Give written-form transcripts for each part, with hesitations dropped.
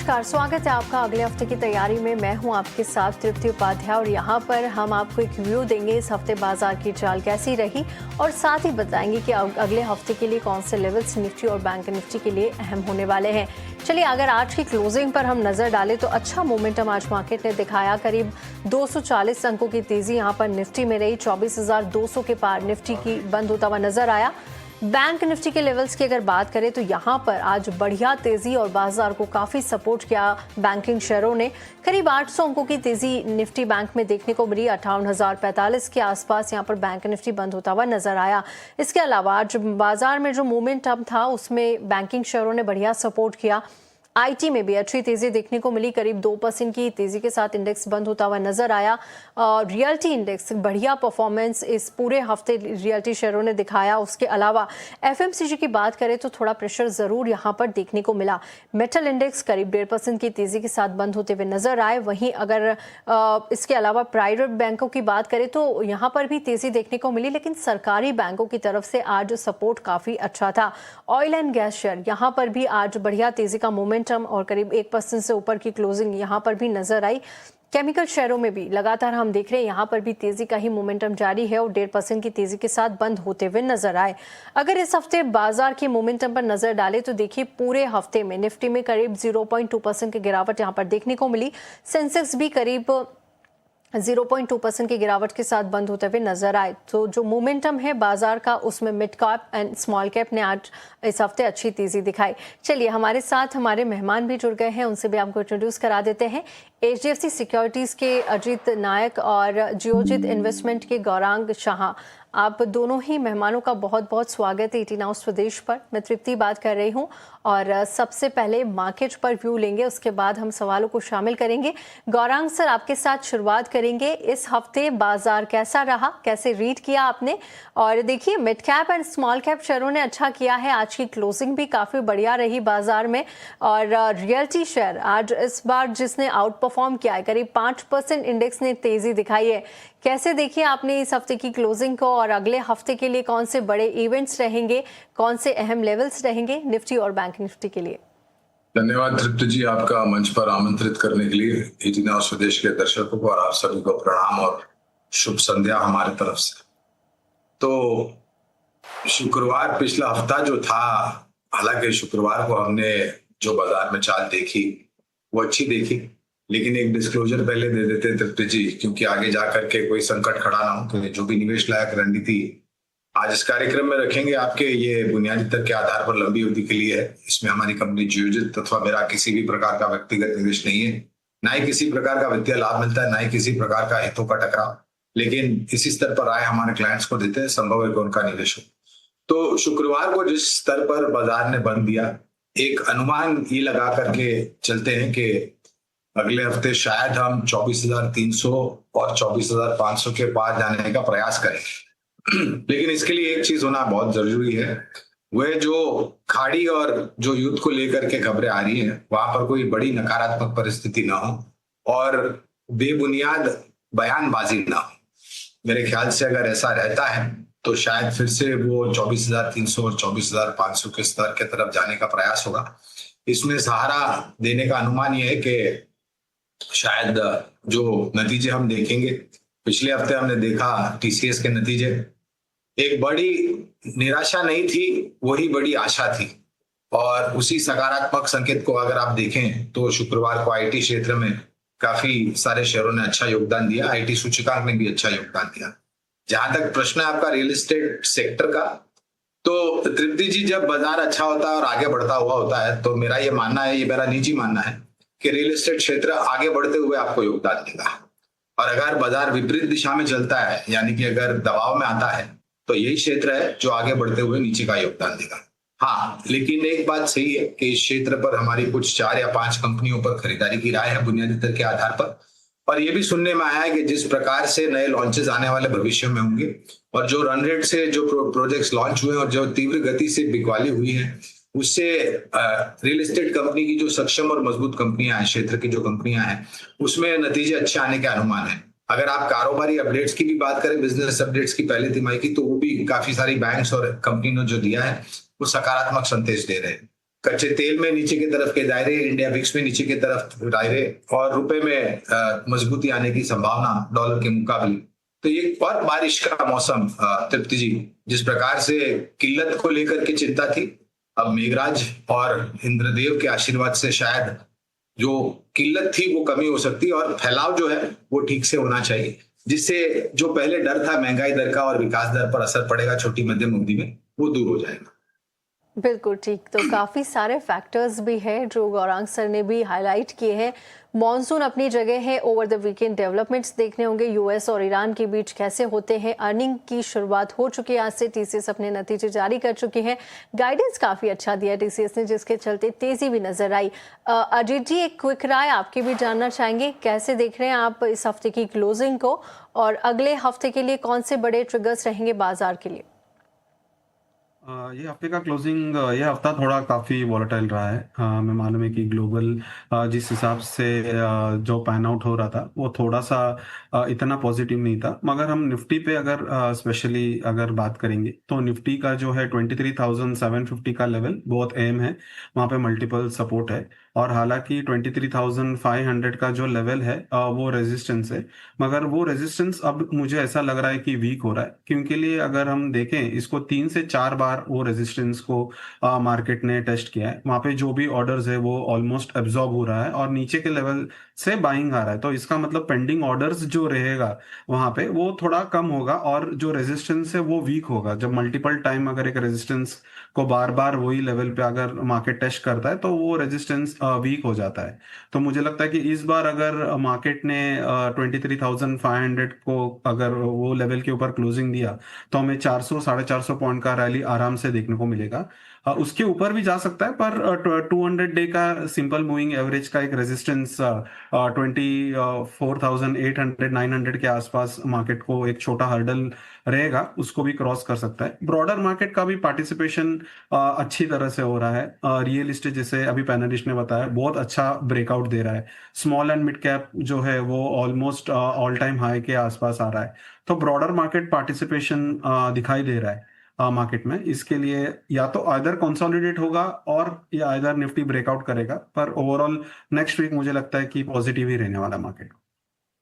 नमस्कार, स्वागत है आपका अगले हफ्ते की तैयारी में। मैं हूं आपके साथ तृप्ति उपाध्याय और यहां पर हम आपको एक व्यू देंगे इस हफ्ते बाजार की चाल कैसी रही और साथ ही बताएंगे कि अगले हफ्ते के लिए कौन से लेवल्स निफ्टी और बैंक निफ्टी के लिए अहम होने वाले हैं। चलिए, अगर आज की क्लोजिंग पर हम नजर डालें तो अच्छा मोमेंटम आज मार्केट ने दिखाया। करीब 240 अंकों की तेजी यहां पर निफ्टी में रही। 24,200 के पार निफ्टी की बंद होता हुआ नजर आया। बैंक निफ्टी के लेवल्स की अगर बात करें तो यहां पर आज बढ़िया तेजी और बाजार को काफी सपोर्ट किया बैंकिंग शेयरों ने। करीब 800 अंकों की तेजी निफ्टी बैंक में देखने को मिली। 58,045 के आसपास यहां पर बैंक निफ्टी बंद होता हुआ नजर आया। इसके अलावा आज बाजार में जो मोमेंटम था उसमें बैंकिंग शेयरों ने बढ़िया सपोर्ट किया। आईटी में भी अच्छी तेजी देखने को मिली। करीब 2% की तेजी के साथ इंडेक्स बंद होता हुआ नजर आया। रियल्टी इंडेक्स बढ़िया परफॉर्मेंस इस पूरे हफ्ते रियल्टी शेयरों ने दिखाया। उसके अलावा एफएमसीजी की बात करें तो थोड़ा प्रेशर जरूर यहां पर देखने को मिला। मेटल इंडेक्स करीब 1.5% की तेजी के साथ बंद होते हुए नजर आए। वहीं अगर इसके अलावा प्राइवेट बैंकों की बात करें तो यहां पर भी तेजी देखने को मिली, लेकिन सरकारी बैंकों की तरफ से आज सपोर्ट काफी अच्छा था। ऑयल एंड गैस शेयर यहां पर भी आज बढ़िया तेजी का मोमेंटम और करीब 1% से ऊपर की क्लोजिंग यहां पर भी नजर आई। केमिकल शेयरों में भी लगातार हम देख रहे हैं यहां पर भी तेजी का ही मोमेंटम जारी है और 1.5% की तेजी के साथ बंद होते हुए नजर आए। अगर इस हफ्ते बाजार के मोमेंटम पर नजर डालें तो देखिए, पूरे हफ्ते में निफ्टी में करीब 0.2% की गिरावट यहां पर देखने को मिली। सेंसेक्स भी करीब 0.2% की गिरावट के साथ बंद होते हुए नजर आए। तो जो मोमेंटम है बाजार का उसमें mid cap and small cap ने आज इस हफ्ते अच्छी तेजी दिखाई। चलिए, हमारे साथ हमारे मेहमान भी जुड़ गए हैं, उनसे भी आपको इंट्रोड्यूस करा देते हैं। एचडीएफसी सिक्योरिटीज के अजीत नायक और जियोजित इन्वेस्टमेंट के गौरांग शाह, आप दोनों ही मेहमानों का बहुत बहुत स्वागत है 18 हाउस स्वदेश पर। मैं तृप्ति बात कर रही हूं और सबसे पहले मार्केट पर व्यू लेंगे, उसके बाद हम सवालों को शामिल करेंगे। गौरांग सर, आपके साथ शुरुआत करेंगे। इस हफ्ते बाजार कैसा रहा, कैसे रीड किया आपने? और देखिए, mid cap and small cap शेयरों ने अच्छा किया है। आज की क्लोजिंग भी काफी बढ़िया रही बाजार में और रियल्टी शेयर आज इस बार जिसने आउट परफॉर्म किया है, करीब 5% इंडेक्स ने तेजी दिखाई है। कैसे देखिए आपने इस हफ्ते की क्लोजिंग को और अगले हफ्ते के लिए कौन से बड़े इवेंट्स रहेंगे, कौन से अहम लेवल्स रहेंगे निफ्टी और बैंक निफ्टी के लिए? धन्यवाद तृप्ति जी, आपका मंच पर आमंत्रित करने के लिए। 18 हाउस स्वदेश के दर्शकों को और आप सभी को प्रणाम और शुभ संध्या हमारे तरफ से। तो शुक्रवार पिछला हफ्ता जो था, हालांकि शुक्रवार को हमने जो बाजार में चाल देखी वो अच्छी देखी, लेकिन एक डिस्क्लोजर पहले दे देते तृप्ति जी, क्योंकि आगे जाकर के कोई संकट खड़ा ना हो। तो जो भी निवेश लायक रणनीति आज इस कार्यक्रम में रखेंगे आपके, ये बुनियादी तर्क के आधार पर लंबी अवधि के लिए है। इसमें हमारी कंपनी जियोजित अथवा मेरा किसी भी प्रकार का व्यक्तिगत निवेश नहीं है, ना ही किसी प्रकार का वित्तीय लाभ मिलता है, ना ही किसी प्रकार का हितों का टकराव, लेकिन इसी स्तर पर आए हमारे क्लाइंट्स को देते हैं, संभव है कि उनका निवेश हो। तो शुक्रवार को जिस स्तर पर बाजार ने बंद दिया, एक अनुमान ये लगा करके चलते हैं कि अगले हफ्ते शायद हम 24,300 और 24,500 के पार जाने का प्रयास करेंगे। लेकिन इसके लिए एक चीज होना बहुत जरूरी है, वह जो खाड़ी और जो युद्ध को लेकर के खबरें आ रही हैं, वहां पर कोई बड़ी नकारात्मक परिस्थिति ना हो और बेबुनियाद बयानबाजी ना हो। मेरे ख्याल से अगर ऐसा रहता है तो शायद फिर से वो 24,300 और 24,500 के स्तर के तरफ जाने का प्रयास होगा। इसमें सहारा देने का अनुमान यह है कि शायद जो नतीजे हम देखेंगे, पिछले हफ्ते हमने देखा टीसीएस के नतीजे, एक बड़ी निराशा नहीं थी, वही बड़ी आशा थी। और उसी सकारात्मक संकेत को अगर आप देखें तो शुक्रवार को आईटी क्षेत्र में काफी सारे शेयरों ने अच्छा योगदान दिया, आईटी सूचकांक ने भी अच्छा योगदान दिया। जहां तक प्रश्न है आपका रियल एस्टेट सेक्टर का, तो तृप्ति जी, जब बाजार अच्छा होता है और आगे बढ़ता हुआ होता है तो मेरा ये मानना है, ये मेरा निजी मानना है कि रियल एस्टेट क्षेत्र आगे बढ़ते हुए आपको योगदान देगा। और अगर बाजार विपरीत दिशा में चलता है, यानी कि अगर दबाव में आता है, तो यही क्षेत्र है जो आगे बढ़ते हुए नीचे का योगदान देगा। हाँ, लेकिन एक बात सही है कि इस क्षेत्र पर हमारी कुछ 4 या 5 कंपनियों पर खरीदारी की राय है बुनियादी तर्क के आधार पर। और ये भी सुनने में आया है कि जिस प्रकार से नए लॉन्चेस आने वाले भविष्य में होंगे और जो रन रेट से जो प्रोजेक्ट्स लॉन्च हुए और जो तीव्र गति से बिकवाली हुई है, उससे रियल एस्टेट कंपनी की जो सक्षम और मजबूत कंपनियां हैं, क्षेत्र की जो कंपनियां हैं, उसमें नतीजे अच्छे आने के अनुमान है। अगर आप कारोबारी अपडेट्स की भी बात करें, बिजनेस अपडेट्स की पहली तिमाही की, तो वो भी काफी सारी बैंक्स और कंपनी ने जो दिया है वो सकारात्मक संदेश दे रहे हैं। कच्चे तेल में नीचे की तरफ के दायरे, इंडिया विक्स में नीचे की तरफ दायरे, और रुपए में मजबूती आने की संभावना डॉलर के मुकाबले। तो ये और बारिश का मौसम, तृप्ति जी, जिस प्रकार से किल्लत को लेकर के चिंता थी, अब मेघराज और इंद्रदेव के आशीर्वाद से शायद जो किल्लत थी वो कमी हो सकती है, और फैलाव जो है वो ठीक से होना चाहिए, जिससे जो पहले डर था महंगाई दर का और विकास दर पर असर पड़ेगा छोटी मध्यम अवधि में, वो दूर हो जाएगा। बिल्कुल ठीक। तो काफ़ी सारे फैक्टर्स भी हैं जो गौरांग सर ने भी हाईलाइट किए हैं। मॉनसून अपनी जगह है, ओवर द वीकेंड डेवलपमेंट्स देखने होंगे, यूएस और ईरान के बीच कैसे होते हैं, अर्निंग की शुरुआत हो चुकी है, आज से टीसीएस अपने नतीजे जारी कर चुकी है, गाइडेंस काफ़ी अच्छा दिया टीसीएस ने, जिसके चलते तेज़ी भी नजर आई। अजीत जी, एक क्विक राय आपकी भी जानना चाहेंगे, कैसे देख रहे हैं आप इस हफ्ते की क्लोजिंग को, और अगले हफ्ते के लिए कौन से बड़े ट्रिगर्स रहेंगे बाजार के लिए? ये हफ्ते का क्लोजिंग, ये हफ्ता थोड़ा काफ़ी वॉलेटाइल रहा है। मैं मालूम है कि ग्लोबल जिस हिसाब से जो पैन आउट हो रहा था वो थोड़ा सा इतना पॉजिटिव नहीं था। मगर हम निफ्टी पे अगर स्पेशली अगर बात करेंगे तो निफ्टी का जो है 23,750 का लेवल बहुत अहम है, वहाँ पे मल्टीपल सपोर्ट है। और हालांकि 23,500 का जो लेवल है वो रेजिस्टेंस है, मगर वो रेजिस्टेंस अब मुझे ऐसा लग रहा है कि वीक हो रहा है, क्योंकि लिए अगर हम देखें इसको 3 से 4 बार वो रेजिस्टेंस को मार्केट ने टेस्ट किया है, वहाँ पे जो भी ऑर्डर्स है वो ऑलमोस्ट एब्जॉर्ब हो रहा है और नीचे के लेवल से बाइंग आ रहा है। तो इसका मतलब पेंडिंग ऑर्डर्स जो रहेगा वहाँ पे वो थोड़ा कम होगा, और जो रेजिस्टेंस है वो वीक होगा। जब मल्टीपल टाइम अगर एक रेजिस्टेंस को बार बार वही लेवल पे अगर मार्केट टेस्ट करता है तो वो रेजिस्टेंस वीक हो जाता है। तो मुझे लगता है कि इस बार अगर मार्केट ने 23,500 को अगर वो लेवल के ऊपर क्लोजिंग दिया तो हमें 400 450 पॉइंट का रैली आराम से देखने को मिलेगा। उसके ऊपर भी जा सकता है, पर 200 डे का सिंपल मूविंग एवरेज का एक रेजिस्टेंस 24,800 900 के आसपास मार्केट को एक छोटा हर्डल रहेगा, उसको भी क्रॉस कर सकता है। ब्रॉडर मार्केट का भी पार्टिसिपेशन अच्छी तरह से हो रहा है। रियल एस्टेट, जैसे अभी पैनलिस्ट ने बताया, बहुत अच्छा ब्रेकआउट दे रहा है। स्मॉल एंड मिड कैप जो है वो ऑलमोस्ट ऑल टाइम हाई के आसपास आ रहा है। तो ब्रॉडर मार्केट पार्टिसिपेशन दिखाई दे रहा है मार्केट में। इसके लिए या तो आइदर कंसोलिडेट होगा और या आइदर निफ्टी ब्रेकआउट करेगा, पर ओवरऑल नेक्स्ट वीक मुझे लगता है कि पॉजिटिव ही रहने वाला मार्केट।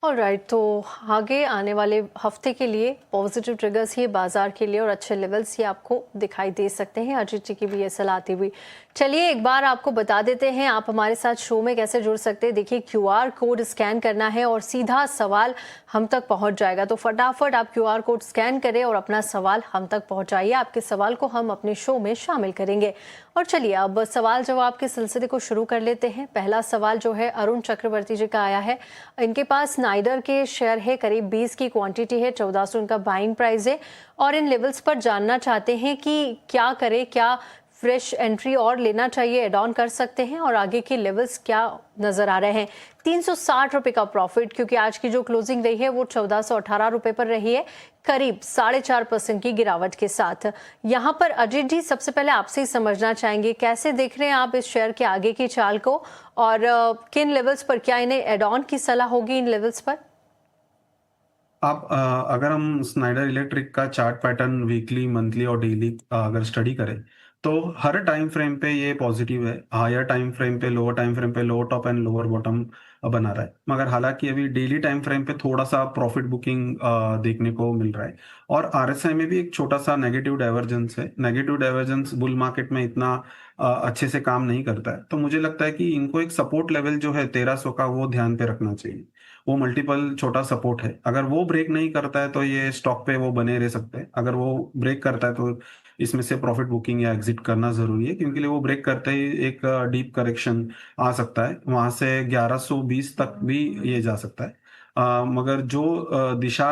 ऑलराइट, तो आगे आने वाले हफ्ते के लिए पॉजिटिव ट्रिगर्स ही बाजार के लिए और अच्छे लेवल्स ही आपको दिखाई दे सकते हैं। अजीत जी की भी ये सलाह आती हुई, चलिए एक बार आपको बता देते हैं आप हमारे साथ शो में कैसे जुड़ सकते हैं। देखिए, क्यूआर कोड स्कैन करना है और सीधा सवाल हम तक पहुंच जाएगा। तो फटाफट आप क्यूआर कोड स्कैन करें और अपना सवाल हम तक पहुंचाइए। आपके सवाल को हम अपने शो में शामिल करेंगे। और चलिए अब सवाल जवाब के सिलसिले को शुरू कर लेते हैं। पहला सवाल जो है अरुण चक्रवर्ती जी का आया है। इनके पास स्नाइडर के शेयर है, करीब 20 की क्वांटिटी है, 1400 इनका बाइंग प्राइस है, और इन लेवल्स पर जानना चाहते हैं कि क्या करें, क्या फ्रेश एंट्री और लेना चाहिए, एड ऑन कर सकते हैं, और आगे के लेवल्स क्या नजर आ रहे हैं। 360 रुपए का प्रॉफिट, क्योंकि आज की जो क्लोजिंग रही है वो 1418 रुपए पर रही है, करीब 4.5% की गिरावट के साथ। यहाँ पर अजीत जी, सबसे पहले आपसे ही समझना चाहेंगे कैसे देख रहे हैं आप इस शेयर के आगे की चाल को, और किन लेवल्स पर क्या इन्हें एड ऑन की सलाह होगी इन लेवल्स पर? आप अगर हम स्नाइडर इलेक्ट्रिक का चार्ट पैटर्न वीकली, मंथली और डेली अगर स्टडी करें तो हर टाइम फ्रेम पे ये पॉजिटिव है। हायर टाइम फ्रेम पे, लोअर टाइम फ्रेम पे lower top and lower bottom बना रहा है, मगर हालांकि अभी डेली टाइम फ्रेम पे थोड़ा सा प्रॉफिट बुकिंग देखने को मिल रहा है। और आरएसआई में भी एक छोटा सा नेगेटिव डाइवर्जेंस है। नेगेटिव डाइवर्जेंस बुल मार्केट में इतना अच्छे से काम नहीं करता है। तो मुझे लगता है कि इनको एक सपोर्ट लेवल जो है 1300 का वो ध्यान पे रखना चाहिए। वो मल्टीपल छोटा सपोर्ट है, अगर वो ब्रेक नहीं करता है तो ये स्टॉक पे वो बने रह सकते हैं। अगर वो ब्रेक करता है तो इसमें से प्रॉफिट बुकिंग या एग्जिट करना जरूरी है, क्योंकि वो ब्रेक करते ही एक डीप करेक्शन आ सकता है, वहां से 1120 तक भी ये जा सकता है। मगर जो दिशा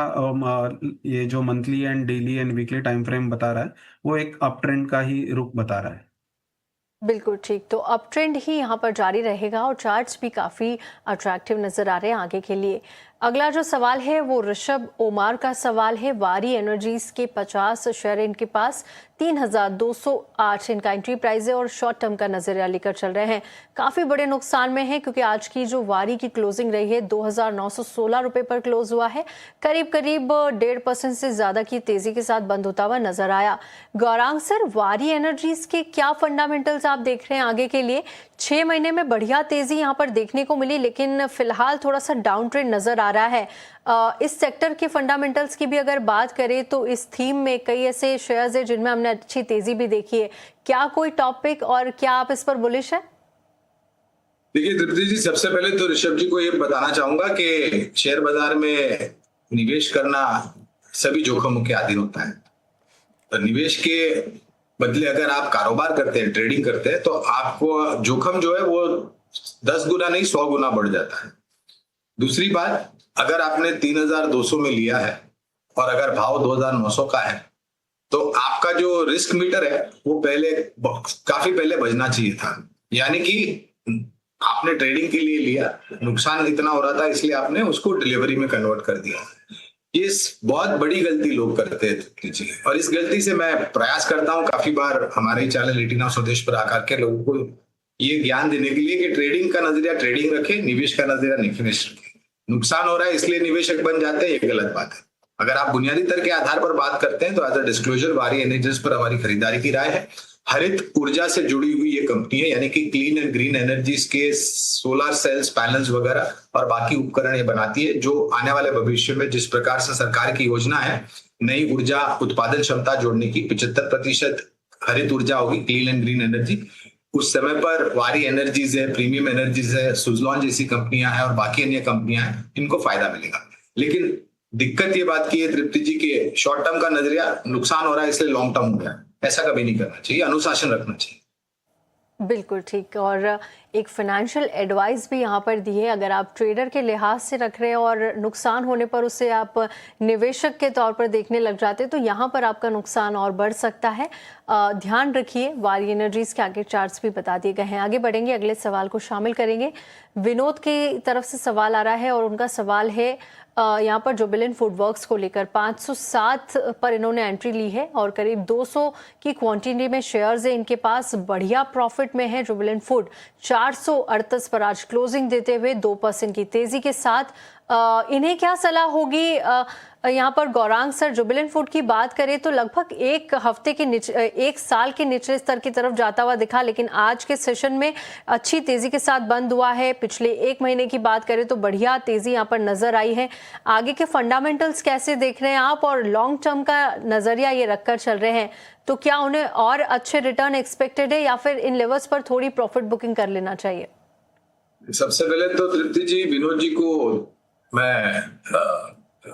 ये जो monthly and daily and weekly time frame बता रहा है वो एक अप ट्रेंड का ही रुख बता रहा है। बिल्कुल ठीक, तो अप ट्रेंड ही यहाँ पर जारी रहेगा और चार्ट्स भी काफ़ी अट्रैक्टिव नज़र आ रहे हैं आगे के लिए। अगला जो सवाल है वो ऋषभ ओमार का सवाल है। वारी एनर्जीज के 50 शेयर इनके पास, 3,208 इनका एंट्री प्राइस है और शॉर्ट टर्म का नजरिया लेकर चल रहे हैं। काफ़ी बड़े नुकसान में है, क्योंकि आज की जो वारी की क्लोजिंग रही है 2,916 रुपए पर क्लोज हुआ है, करीब करीब 1.5% से ज़्यादा की तेज़ी के साथ बंद होता हुआ नजर आया। गौरांग सर, वारी एनर्जीज के क्या फंडामेंटल्स फंडामेंटल्स आप देख रहे हैं आगे के लिए? 6 महीने में बढ़िया तेजी यहाँ पर देखने को मिली, लेकिन फिलहाल थोड़ा सा डाउन ट्रेंड नजर आ रहा है। इस सेक्टर के फंडामेंटल्स की भी अगर बात करें तो इस थीम में कई ऐसे शेयर्स है जिनमें हमने अच्छी तेजी भी देखी है। क्या कोई टॉपिक और क्या आप इस पर बुलिश है? देखिए तृप्ति जी, सबसे पहले तो ऋषभ जी को ये बताना चाहूंगा कि शेयर बाजार में निवेश करना सभी जोखिमों के अधीन होता है। तो निवेश के बदले अगर आप कारोबार करते हैं, ट्रेडिंग करते हैं, तो आपको जोखिम जो है वो 10 गुना नहीं 100 गुना बढ़ जाता है। दूसरी बात, अगर आपने 3200 में लिया है और अगर भाव 2900 का है, तो आपका जो रिस्क मीटर है वो काफी पहले बजना चाहिए था। यानी कि आपने ट्रेडिंग के लिए लिया, नुकसान इतना हो रहा था, इसलिए आपने उसको डिलीवरी में कन्वर्ट कर दिया। ये बहुत बड़ी गलती लोग करते हैं और इस गलती से मैं प्रयास करता हूं काफी बार हमारे चैनल 18 स्वदेश पर आकर के लोगों को ये ज्ञान देने के लिए कि ट्रेडिंग का नजरिया ट्रेडिंग रखें, निवेश का नजरिया निवेश रखें। नुकसान हो रहा है इसलिए निवेशक बन जाते हैं, ये गलत बात है। अगर आप बुनियादी तर्क के आधार पर बात करते हैं तो एज अ डिस्क्लोजर वारी एनर्जीज पर हमारी खरीदारी की राय है। हरित ऊर्जा से जुड़ी हुई ये कंपनी है, यानी कि क्लीन एंड ग्रीन एनर्जीज के सोलर सेल्स, पैनल्स वगैरह और बाकी उपकरण ये बनाती है, जो आने वाले भविष्य में जिस प्रकार से सरकार की योजना है नई ऊर्जा उत्पादन क्षमता जोड़ने की 75% हरित ऊर्जा होगी, क्लीन एंड ग्रीन एनर्जी, उस समय पर वारी एनर्जीज है, प्रीमियम एनर्जीज है, सुजलॉन जैसी कंपनियां हैं और बाकी अन्य कंपनियां हैं, इनको फायदा मिलेगा। लेकिन दिक्कत ये बात की है तृप्ति जी के शॉर्ट टर्म का नजरिया, नुकसान हो रहा है इसलिए लॉन्ग टर्म हो गया, ऐसा कभी नहीं करना चाहिए, अनुशासन रखना चाहिए। बिल्कुल ठीक। और एक फाइनेंशियल एडवाइस भी यहाँ पर दी है, अगर आप ट्रेडर के लिहाज से रख रहे हैं और नुकसान होने पर उसे आप निवेशक के तौर पर देखने लग जाते हैं तो यहाँ पर आपका नुकसान और बढ़ सकता है। ध्यान रखिए। वारी एनर्जीज के आगे चार्ट्स भी बता दिए गए हैं। आगे बढ़ेंगे, अगले सवाल को शामिल करेंगे। विनोद की तरफ से सवाल आ रहा है और उनका सवाल है यहाँ पर जुबिलेंट फूडवर्क्स को लेकर 507 पर इन्होंने एंट्री ली है और करीब 200 की क्वांटिटी में शेयर्स है इनके पास, बढ़िया प्रॉफिट में है जुबिलेंट फूड। 438 पर आज क्लोजिंग देते हुए 2% की तेजी के साथ इन्हें क्या सलाह होगी? यहाँ पर गौरांग सर, जुबिलेंट फूड की बात करें तो लगभग एक साल के निचले स्तर की तरफ जाता हुआ दिखा, लेकिन आज के सेशन में अच्छी तेजी के साथ बंद हुआ है। पिछले 1 महीने की बात करें तो बढ़िया तेजी यहाँ पर नजर आई है। आगे के फंडामेंटल्स कैसे देख रहे हैं आप और लॉन्ग टर्म का नजरिया ये रखकर चल रहे हैं, तो क्या उन्हें और अच्छे रिटर्न एक्सपेक्टेड है या फिर इन लेवल्स पर थोड़ी प्रॉफिट बुकिंग कर लेना चाहिए? सबसे पहले तो तृप्ति जी, विनोद जी को मैं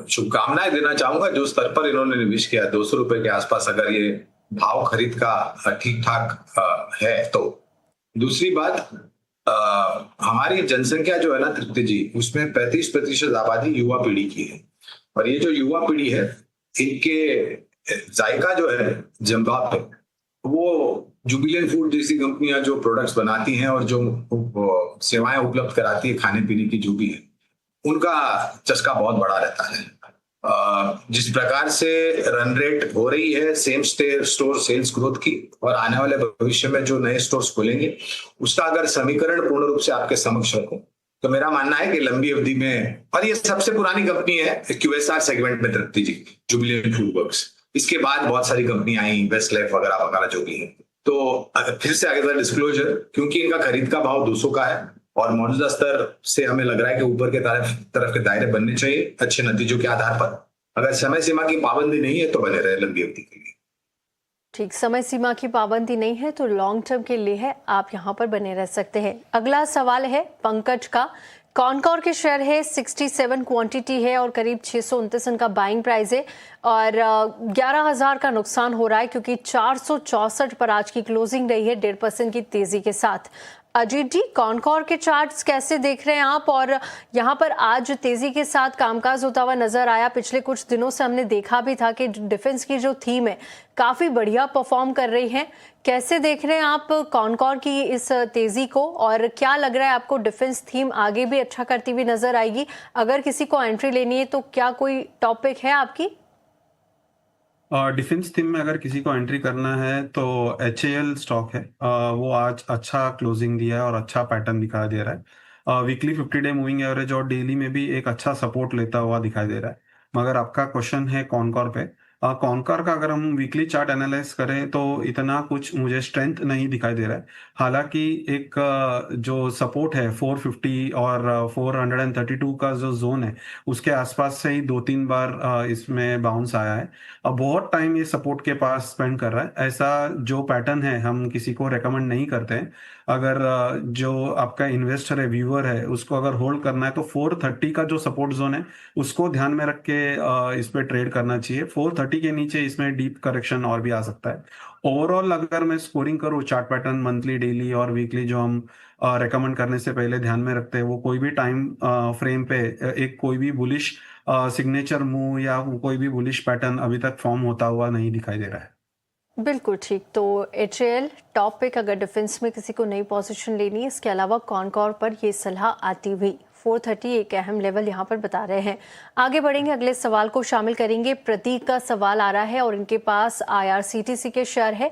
शुभकामनाएं देना चाहूंगा जो स्तर पर इन्होंने निवेश किया, 200 रुपए के आसपास अगर ये भाव खरीद का ठीक ठाक है तो। दूसरी बात, हमारी जनसंख्या जो है ना तृप्ति जी, उसमें 35% आबादी युवा पीढ़ी की है और ये जो युवा पीढ़ी है इनके जायका जो है जिम्बाब्वे, वो जुबिलेंट फूड जैसी कंपनियां जो प्रोडक्ट्स बनाती हैं और जो सेवाएं उपलब्ध कराती है खाने पीने की जो भी है, उनका चस्का बहुत बड़ा रहता है। जिस प्रकार से रन रेट हो रही है सेम स्टोर सेल्स ग्रोथ की और आने वाले भविष्य में जो नए स्टोर्स खुलेंगे उसका अगर समीकरण पूर्ण रूप से आपके समक्ष रखूं तो मेरा मानना है कि लंबी अवधि में, और ये सबसे पुरानी कंपनी है QSR सेगमेंट में तृप्ति जी, जुबिलेंट फूडवर्क्स, इसके बाद बहुत सारी कंपनियां आई, वेस्टलाइफ वगैरह वगैरह जो भी है। तो फिर से आगे डिस्क्लोजर, क्योंकि इनका खरीद का भाव 200 का है और मौजूदा स्तर से हमें लग रहा है कि ऊपर के तरफ के दायरे बनने चाहिए अच्छे नतीजों के आधार पर। अगर समय सीमा की पाबंदी नहीं है तो बने रहे लंबी अवधि के लिए। ठीक, समय सीमा की पाबंदी नहीं है तो लॉन्ग टर्म के लिए है, आप यहाँ पर बने रह सकते हैं। अगला सवाल है पंकज का। कॉनकॉर के शेयर है, 67 क्वांटिटी है और करीब 629 इनका बाइंग प्राइस है और 11,000 का नुकसान हो रहा है क्योंकि 464 पर आज की क्लोजिंग रही है 1.5% की तेजी के साथ। अजीत जी, कॉनकॉर के चार्ट्स कैसे देख रहे हैं आप? और यहाँ पर आज तेजी के साथ कामकाज होता हुआ नजर आया। पिछले कुछ दिनों से हमने देखा भी था कि डिफेंस की जो थीम है काफी बढ़िया परफॉर्म कर रही है। कैसे देख रहे हैं आप कॉनकॉर की इस तेजी को और क्या लग रहा है आपको डिफेंस थीम आगे भी अच्छा करती हुई नजर आएगी? अगर किसी को एंट्री लेनी है तो क्या कोई टॉपिक है आपकी? डिफेंस थीम में अगर किसी को एंट्री करना है तो HAL स्टॉक है, वो आज अच्छा क्लोजिंग दिया है और अच्छा पैटर्न दिखाई दे रहा है। वीकली 50 डे मूविंग एवरेज और डेली में भी एक अच्छा सपोर्ट लेता हुआ दिखाई दे रहा है। मगर आपका क्वेश्चन है कॉनकॉर पे, कॉनकर का अगर हम वीकली चार्ट एनालाइज करें तो इतना कुछ मुझे स्ट्रेंथ नहीं दिखाई दे रहा है। हालांकि एक जो सपोर्ट है 450 और 432 का जो जोन है उसके आसपास से ही 2-3 बार इसमें बाउंस आया है। अब बहुत टाइम ये सपोर्ट के पास स्पेंड कर रहा है। ऐसा जो पैटर्न है हम किसी को रेकमेंड नहीं करते हैं। अगर जो आपका इन्वेस्टर है, व्यूअर है, उसको अगर होल्ड करना है तो 430 का जो सपोर्ट जोन है उसको ध्यान में रख के इस पे ट्रेड करना चाहिए। 430 के नीचे इसमें डीप करेक्शन और भी आ सकता है। ओवरऑल अगर मैं स्कोरिंग करूँ चार्ट पैटर्न मंथली, डेली और वीकली जो हम रेकमेंड करने से पहले ध्यान में रखते हैं, वो कोई भी टाइम फ्रेम पे एक कोई भी बुलिश सिग्नेचर मूव या कोई भी बुलिश पैटर्न अभी तक फॉर्म होता हुआ नहीं दिखाई दे रहा है। बिल्कुल ठीक। तो एचएएल टॉप पिक, अगर डिफेंस में किसी को नई पोजीशन लेनी है, इसके अलावा कॉनकॉर पर ये सलाह आती हुई 430 एक अहम लेवल यहाँ पर बता रहे हैं। आगे बढ़ेंगे, अगले सवाल को शामिल करेंगे। प्रतीक का सवाल आ रहा है और इनके पास आईआरसीटीसी के शेयर है।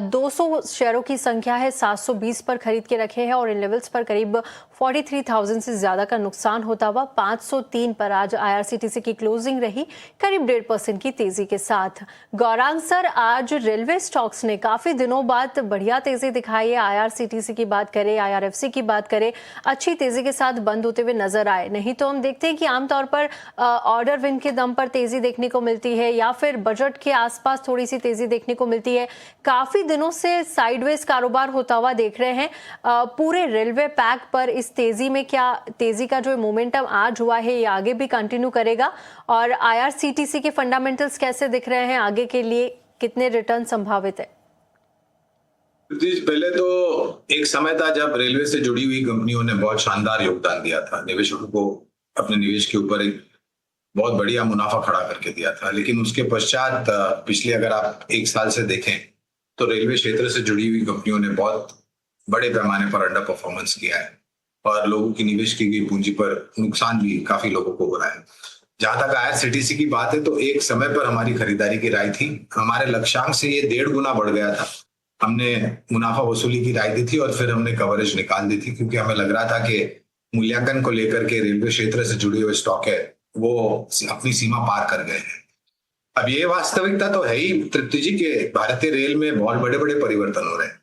200 शेयरों की संख्या है, 720 पर खरीद के रखे हैं और इन लेवल्स पर करीब 43,000 से ज्यादा का नुकसान होता हुआ 503 पर आज आईआरसीटीसी की क्लोजिंग रही, करीब 1.5% की तेजी के साथ। गौरांग सर, आज रेलवे स्टॉक्स ने काफी दिनों बाद बढ़िया तेजी दिखाई है। आईआरसीटीसी की बात करें, आईआरएफसी की बात करें, अच्छी तेजी के साथ बंद होते हुए नजर आए। नहीं तो हम देखते हैं कि आमतौर पर ऑर्डर विन के दम पर तेजी देखने को मिलती है या फिर बजट के आसपास थोड़ी सी तेजी देखने को मिलती है। काफी दिनों से साइडवेज कारोबार होता हुआ देख रहे हैं। पूरे रेलवे पैक पर इस तेजी में क्या तेजी का जो मोमेंटम आज हुआ है ये आगे भी कंटिन्यू करेगा? और आईआरसीटीसी के फंडामेंटल्स कैसे दिख रहे हैं आगे के लिए? कितने रिटर्न संभावित है? पहले तो एक समय था जब रेलवे से जुड़ी हुई कंपनियों ने बहुत शानदार योगदान दिया था, निवेशकों को अपने निवेश के ऊपर एक बहुत बढ़िया मुनाफा खड़ा करके दिया था। लेकिन उसके पश्चात पिछले अगर आप एक साल से देखें तो रेलवे क्षेत्र से जुड़ी हुई कंपनियों ने बहुत बड़े पैमाने पर अंडर परफॉर्मेंस किया है और लोगों की निवेश की गई पूंजी पर नुकसान भी काफी लोगों को हो रहा है। जहां तक आईआरसीटीसी की बात है तो एक समय पर हमारी खरीदारी की राय थी, हमारे लक्ष्यांक से ये 1.5 गुना बढ़ गया था। हमने मुनाफा वसूली की राय दी थी और फिर हमने कवरेज निकाल दी थी, क्योंकि हमें लग रहा था कि मूल्यांकन को लेकर के रेलवे क्षेत्र से जुड़े हुए स्टॉक है वो अपनी सीमा पार कर गए हैं। अब ये वास्तविकता तो है ही तृप्ति जी के भारतीय रेल में बहुत बड़े बड़े परिवर्तन हो रहे हैं।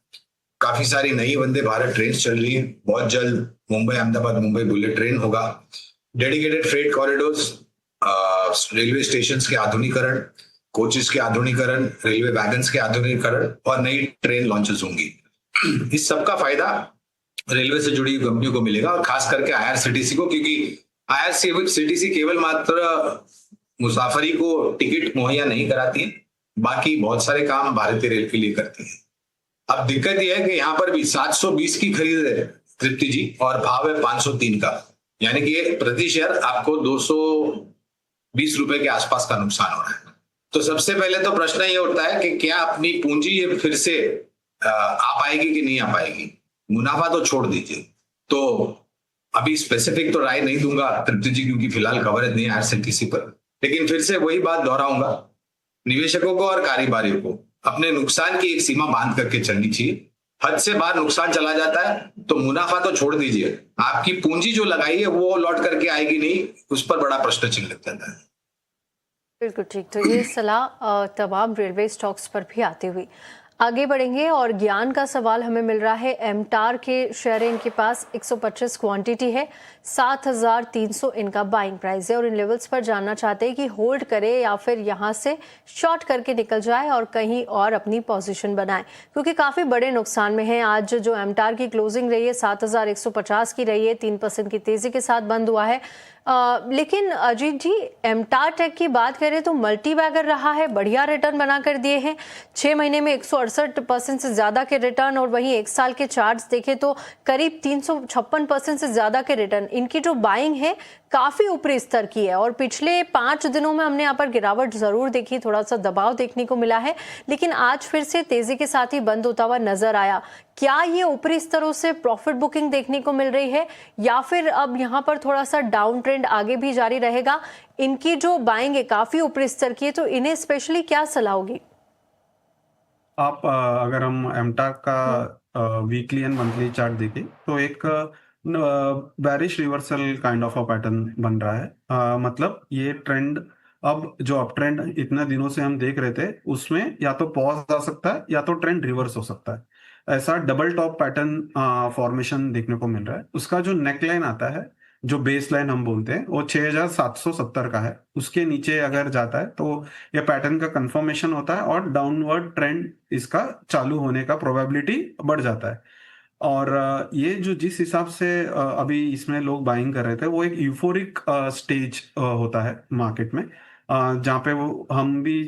काफी सारी नई वंदे भारत ट्रेन चल रही है। बहुत जल्द मुंबई अहमदाबाद मुंबई बुलेट ट्रेन होगा। Dedicated freight corridors, railway station के आधुनिकीकरण, कोचेस के आधुनिकीकरण, रेलवे वैगन्स के आधुनिकीकरण और नई ट्रेन लॉन्चेस होंगी। इस सब का फायदा रेलवे से जुड़ी कंपनियों को मिलेगा और खास करके आईआरसीटीसी को, क्योंकि आईआरसीटीसी केवल मात्र मुसाफरी को टिकट मुहैया नहीं कराती है, बाकी बहुत सारे काम भारतीय रेल के लिए करती है। अब दिक्कत यह है कि यहाँ पर भी 720 की खरीद है तृप्ति जी और भाव है 503 का, यानी कि प्रति शेयर आपको 220 रुपए के आसपास का नुकसान हो रहा है। तो सबसे पहले तो प्रश्न ये उठता है कि क्या अपनी पूंजी ये फिर से आ पाएगी कि नहीं आ पाएगी। मुनाफा तो छोड़ दीजिए, तो अभी स्पेसिफिक तो राय नहीं दूंगा तृप्ति जी, क्योंकि फिलहाल कवरेज नहीं है आईआरसीटीसी पर। लेकिन फिर से वही बात दोहराऊंगा, निवेशकों को और कारोबारियों को अपने नुकसान की एक सीमा बांध करके चलनी चाहिए। हद से बाहर नुकसान चला जाता है तो मुनाफा तो छोड़ दीजिए, आपकी पूंजी जो लगाई है वो लौट करके आएगी नहीं, उस पर बड़ा प्रश्न चिन्ह लग जाता है। बिल्कुल ठीक। तो ये सलाह तमाम रेलवे स्टॉक्स पर भी आती हुई आगे बढ़ेंगे और ज्ञान का सवाल हमें मिल रहा है। एमटार के शेयर इनके पास 125 क्वांटिटी है, 7,300 इनका बाइंग प्राइस है और इन लेवल्स पर जानना चाहते हैं कि होल्ड करे या फिर यहाँ से शॉर्ट करके निकल जाए और कहीं और अपनी पोजीशन बनाए, क्योंकि काफ़ी बड़े नुकसान में है। आज जो एमटार की क्लोजिंग रही है 7,150 की रही है, 3% की तेज़ी के साथ बंद हुआ है। लेकिन अजीत जी, एमटार टेक की बात करें तो मल्टी बैगर रहा है, बढ़िया रिटर्न बना कर दिए हैं, 6 महीने में 168% से ज़्यादा के रिटर्न और वहीं एक साल के चार्ट्स देखें तो करीब 356% से ज़्यादा के रिटर्न। इनकी जो बाइंग है काफ़ी ऊपरी स्तर की है और पिछले 5 दिनों में हमने यहाँ पर गिरावट ज़रूर देखी, थोड़ा सा दबाव देखने को मिला है, लेकिन आज फिर से तेज़ी के साथ ही बंद होता हुआ नजर आया। क्या ये ऊपरी स्तरों से प्रॉफिट बुकिंग देखने को मिल रही है या फिर अब यहाँ पर थोड़ा सा डाउन ट्रेंड आगे भी जारी रहेगा? इनकी जो बाइंग है काफ़ी ऊपरी स्तर की है, तो इन्हें स्पेशली क्या सलाह होगी? आप अगर हम एमटार का वीकली एंड मंथली चार्ट देखें तो एक बैरिश reversal kind of a pattern बन रहा है। मतलब ये ट्रेंड अब जो अप ट्रेंड इतने दिनों से हम देख रहे थे उसमें या तो पॉज आ सकता है या तो ट्रेंड रिवर्स हो सकता है। ऐसा डबल टॉप पैटर्न फॉर्मेशन देखने को मिल रहा है। उसका जो नेक लाइन आता है, जो बेस लाइन हम बोलते हैं, वो 6770 का है। उसके नीचे अगर जाता है तो ये पैटर्न का कंफर्मेशन होता है और डाउनवर्ड ट्रेंड इसका चालू होने का प्रोबेबिलिटी बढ़ जाता है। और ये जो जिस हिसाब से अभी इसमें लोग बाइंग कर रहे थे, वो एक यूफोरिक स्टेज होता है मार्केट में, जहाँ पे वो हम भी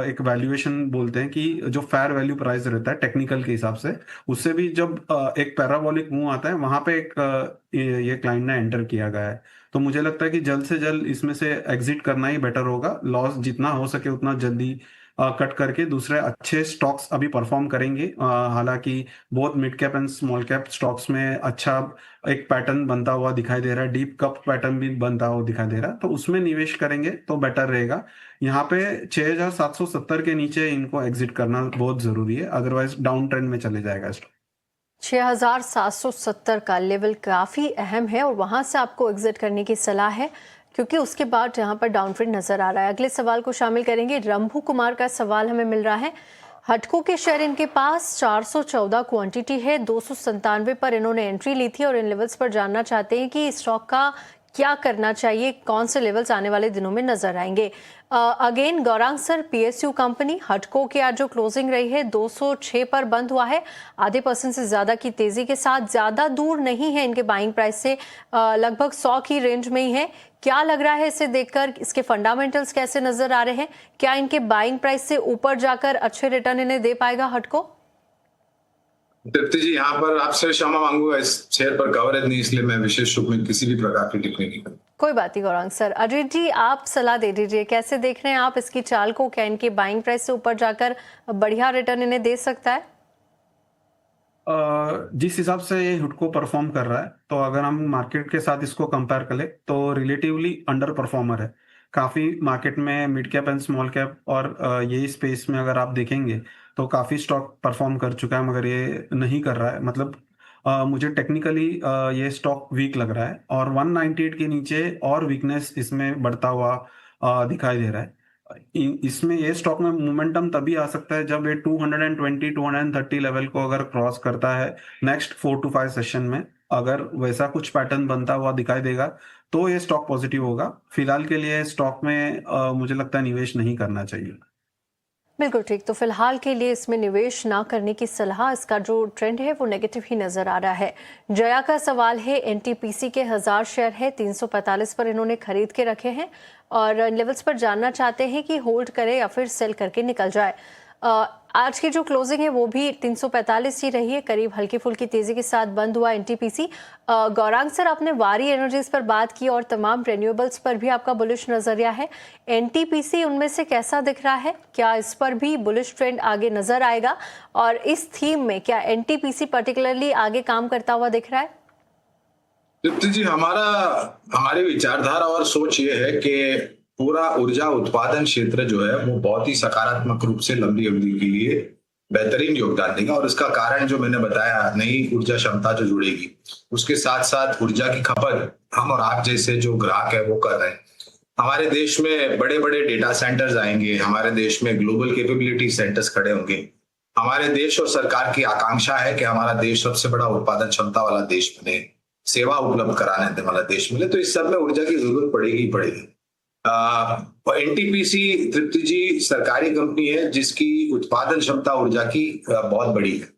एक वैल्यूएशन बोलते हैं कि जो फेयर वैल्यू प्राइस रहता है टेक्निकल के हिसाब से, उससे भी जब एक पैराबोलिक मूव आता है वहां पे एक ये क्लाइंट ने एंटर किया गया है। तो मुझे लगता है कि जल्द से जल्द इसमें से एग्जिट करना ही बेटर होगा। लॉस जितना हो सके उतना जल्दी कट करके दूसरे अच्छे स्टॉक्स अभी परफॉर्म करेंगे। हालांकि बहुत mid cap and small cap stocks में अच्छा एक पैटर्न बनता हुआ दिखाई दे रहा है, डीप कप पैटर्न भी बनता हुआ दिखाई दे रहा है, तो उसमें निवेश करेंगे तो बेटर रहेगा। यहाँ पे 6770 के नीचे इनको एग्जिट करना बहुत जरूरी है, अदरवाइज डाउन ट्रेंड में चले जाएगा स्टॉक। 6770 का लेवल काफ़ी अहम है और वहां से आपको एग्जिट करने की सलाह है, क्योंकि उसके बाद यहाँ पर डाउन ट्रेंड नजर आ रहा है। अगले सवाल को शामिल करेंगे। रंभू कुमार का सवाल हमें मिल रहा है। हटको के शेयर इनके पास 414 क्वांटिटी है, 297 पर इन्होंने एंट्री ली थी और इन लेवल्स पर जानना चाहते हैं कि स्टॉक का क्या करना चाहिए, कौन से लेवल्स आने वाले दिनों में नजर आएंगे। Again Gaurang sir, PSU company हटको की आज जो क्लोजिंग रही है 206 पर बंद हुआ है, आधे % से ज्यादा की तेजी के साथ, ज्यादा दूर नहीं है इनके बाइंग प्राइस से, लगभग 100 की रेंज में ही है। क्या लग रहा है इसे देखकर, इसके फंडामेंटल्स कैसे नजर आ रहे हैं? क्या इनके बाइंग प्राइस से ऊपर जाकर अच्छे रिटर्न इन्हें दे पाएगा हटको? तृप्ति जी, यहाँ पर आपसे क्षमा मांगूंगा, इस शेयर पर कवरेज नहीं, इसलिए मैं विशेष रूप में किसी भी प्रकार की टिप्पणी नहीं करूँ। कोई बात नहीं गौरांग सर। अजीत जी, आप सलाह दे दीजिए, कैसे देख रहे हैं आप इसकी चाल को? क्या इनके बाइंग प्राइस से ऊपर जाकर बढ़िया रिटर्न इन्हें दे सकता है? जिस हिसाब से ये हुडको परफॉर्म कर रहा है, तो अगर हम मार्केट के साथ इसको कंपेयर करें तो रिलेटिवली अंडर परफॉर्मर है। काफी मार्केट में mid cap and small cap और यही स्पेस में अगर आप देखेंगे तो काफी स्टॉक परफॉर्म कर चुका है, मगर ये नहीं कर रहा है। मतलब मुझे टेक्निकली ये स्टॉक वीक लग रहा है और 198 के नीचे और वीकनेस इसमें बढ़ता हुआ दिखाई दे रहा है। इसमें ये स्टॉक में मोमेंटम तभी आ सकता है जब ये 220 230 लेवल को अगर क्रॉस करता है नेक्स्ट 4 to 5 सेशन में। अगर वैसा कुछ पैटर्न बनता हुआ दिखाई देगा तो ये स्टॉक पॉजिटिव होगा। फिलहाल के लिए स्टॉक में मुझे लगता है निवेश नहीं करना चाहिए। बिल्कुल ठीक। तो फिलहाल के लिए इसमें निवेश ना करने की सलाह। इसका जो ट्रेंड है वो नेगेटिव ही नजर आ रहा है। जया का सवाल है, एनटीपीसी के 1000 शेयर है, 345 पर इन्होंने खरीद के रखे हैं और लेवल्स पर जानना चाहते हैं कि होल्ड करे या फिर सेल करके निकल जाए। आज की जो क्लोजिंग है वो भी 345 ही रही है, करीब हल्की फुल्की तेजी के साथ बंद हुआ एनटीपीसी। गौरांग सर, आपने वारी एनर्जीज पर बात की और तमाम रिन्यूएबल्स पर भी आपका बुलिश नजरिया है। एनटीपीसी उनमें से कैसा दिख रहा है? क्या इस पर भी बुलिश ट्रेंड आगे नजर आएगा? और इस थीम में क्या एनटीपीसी पर्टिकुलरली आगे काम करता हुआ दिख रहा है? तृप्ति जी, हमारी विचारधारा और सोच ये है कि पूरा ऊर्जा उत्पादन क्षेत्र जो है वो बहुत ही सकारात्मक रूप से लंबी अवधि के लिए बेहतरीन योगदान देगा। और इसका कारण जो मैंने बताया, नई ऊर्जा क्षमता जो जुड़ेगी, उसके साथ साथ ऊर्जा की खपत हम और आप जैसे जो ग्राहक है वो कर रहे हैं। हमारे देश में बड़े बड़े डेटा सेंटर्स आएंगे, हमारे देश में ग्लोबल कैपेबिलिटी सेंटर्स खड़े होंगे। हमारे देश और सरकार की आकांक्षा है कि हमारा देश सबसे बड़ा उत्पादन क्षमता वाला देश बने, सेवा उपलब्ध कराने वाला देश मिले। तो इस सब में ऊर्जा की जरूरत पड़ेगी ही पड़ेगी। एनटीपीसी, तृप्ति जी, सरकारी कंपनी है जिसकी उत्पादन क्षमता ऊर्जा की बहुत बड़ी है।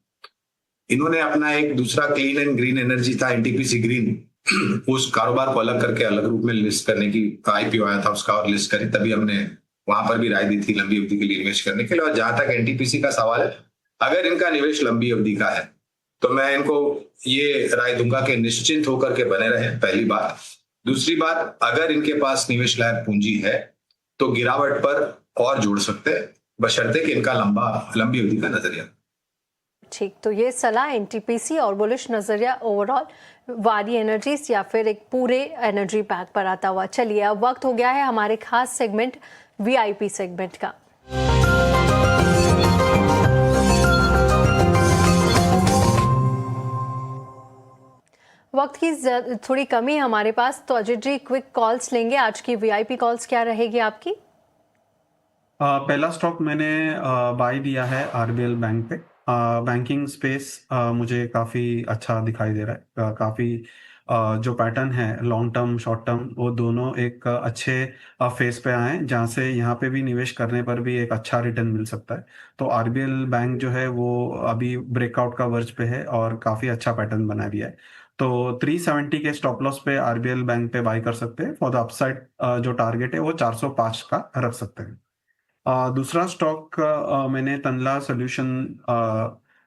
इन्होंने अपना एक दूसरा क्लीन एंड ग्रीन एनर्जी था, एनटीपीसी ग्रीन, उस कारोबार को अलग करके अलग रूप में लिस्ट करने की आईपीओ आया था उसका और लिस्ट करी, तभी हमने वहां पर भी राय दी थी लंबी अवधि के लिए निवेश करने के लिए। और जहां तक एनटीपीसी का सवाल है, अगर इनका निवेश लंबी अवधि का है तो मैं इनको ये राय दूंगा कि निश्चिंत होकर के बने रहे, पहली बात। दूसरी बात, अगर इनके पास निवेश लायक पूंजी है तो गिरावट पर और जोड़ सकते हैं, बशर्ते कि इनका लंबी अवधि का नजरिया। ठीक, तो ये सलाह एनटीपीसी और बुलिश नजरिया ओवरऑल वारी एनर्जीज या फिर एक पूरे एनर्जी पैक पर आता हुआ। चलिए, अब वक्त हो गया है हमारे खास सेगमेंट वीआईपी सेगमेंट का। वक्त की थोड़ी कमी है हमारे पास, तो अजीत जी क्विक कॉल्स लेंगे। आज की वीआईपी कॉल्स क्या रहेगी आपकी? पहला स्टॉक मैंने बाय दिया है आरबीएल बैंक पे। बैंकिंग स्पेस मुझे काफ़ी अच्छा दिखाई दे रहा है। काफ़ी जो पैटर्न है लॉन्ग टर्म शॉर्ट टर्म वो दोनों एक अच्छे फेस पे आए हैं, जहाँ से यहाँ पे भी निवेश करने पर भी एक अच्छा रिटर्न मिल सकता है। तो आरबीएल बैंक जो है वो अभी ब्रेकआउट का वर्ज पे है और काफ़ी अच्छा पैटर्न बना दिया है। तो 370 के स्टॉप लॉस पे आरबीएल बैंक पे बाय कर सकते हैं। फॉर द अपसाइड जो टारगेट है वो 405 का रख सकते हैं। दूसरा स्टॉक मैंने तनला सॉल्यूशन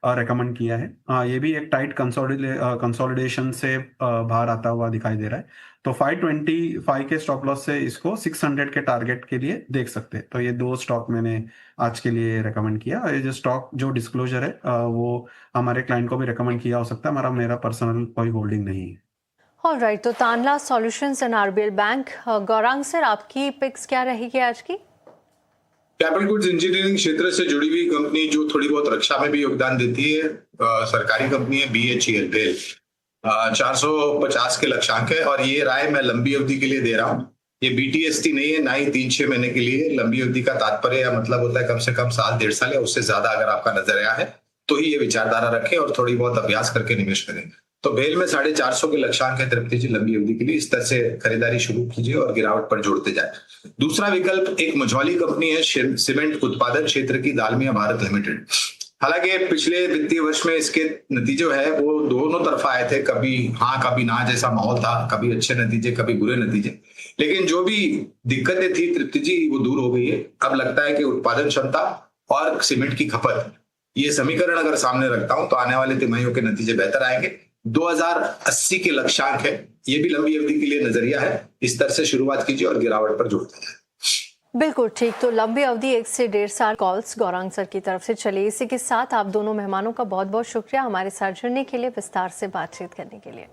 रेकमेंड किया है। ये भी एक टाइट कंसोलिडेशन से बाहर आता हुआ दिखाई दे रहा है। तो 525 के स्टॉप लॉस से इसको 600 के टारगेट के लिए देख सकते हैं। तो ये दो स्टॉक मैंने आज के लिए रेकमेंड किया। और ये जो स्टॉक जो डिस्क्लोजर है वो हमारे क्लाइंट को भी रेकमेंड किया हो सकता है। मेरा पर्सनल कोई होल्डिंग नहीं है। ऑलराइट, तो Tanla solutions and RBL bank. Gaurang sir, आपकी पिक्स क्या रहेगी आज की? कैपिटल गुड्स इंजीनियरिंग क्षेत्र से जुड़ी हुई कंपनी जो थोड़ी बहुत रक्षा में भी योगदान देती है, सरकारी कंपनी है बीएचईएल बेल। 450 के लक्ष्यांक है और ये राय मैं लंबी अवधि के लिए दे रहा हूँ। ये बीटीएसटी नहीं है, ना ही 3-6 महीने के लिए। लंबी अवधि का तात्पर्य या मतलब होता है कम से कम साल 1.5 साल या उससे ज्यादा अगर आपका नजरिया है तो ही ये विचारधारा रखें और थोड़ी बहुत अभ्यास करके निवेश करें। तो बेल में 450 के लक्ष्यांक है तृप्ति जी लंबी अवधि के लिए। इस तरह से खरीदारी शुरू कीजिए और गिरावट पर जोड़ते जाए। दूसरा विकल्प एक मझौली कंपनी है सीमेंट उत्पादन क्षेत्र की दालमिया भारत लिमिटेड। हालांकि पिछले वित्तीय वर्ष में इसके नतीजे है वो दोनों तरफा आए थे, कभी हाँ कभी ना जैसा माहौल था, कभी अच्छे नतीजे कभी बुरे नतीजे। लेकिन जो भी दिक्कतें थी तृप्ति जी वो दूर हो गई है। अब लगता है कि उत्पादन क्षमता और सीमेंट की खपत, ये समीकरण अगर सामने रखता हूं तो आने वाले तिमाहियों के नतीजे बेहतर आएंगे। 2080 के लक्ष्यांक है, ये भी लंबी अवधि के लिए नजरिया है। इस तरह से शुरुआत कीजिए और गिरावट पर जोड़ते जाए। बिल्कुल ठीक। तो लंबी अवधि 1 से 1.5 साल कॉल्स गौरांग सर की तरफ से चली। इसी के साथ आप दोनों मेहमानों का बहुत बहुत शुक्रिया हमारे साथ जुड़ने के लिए, विस्तार से बातचीत करने के लिए।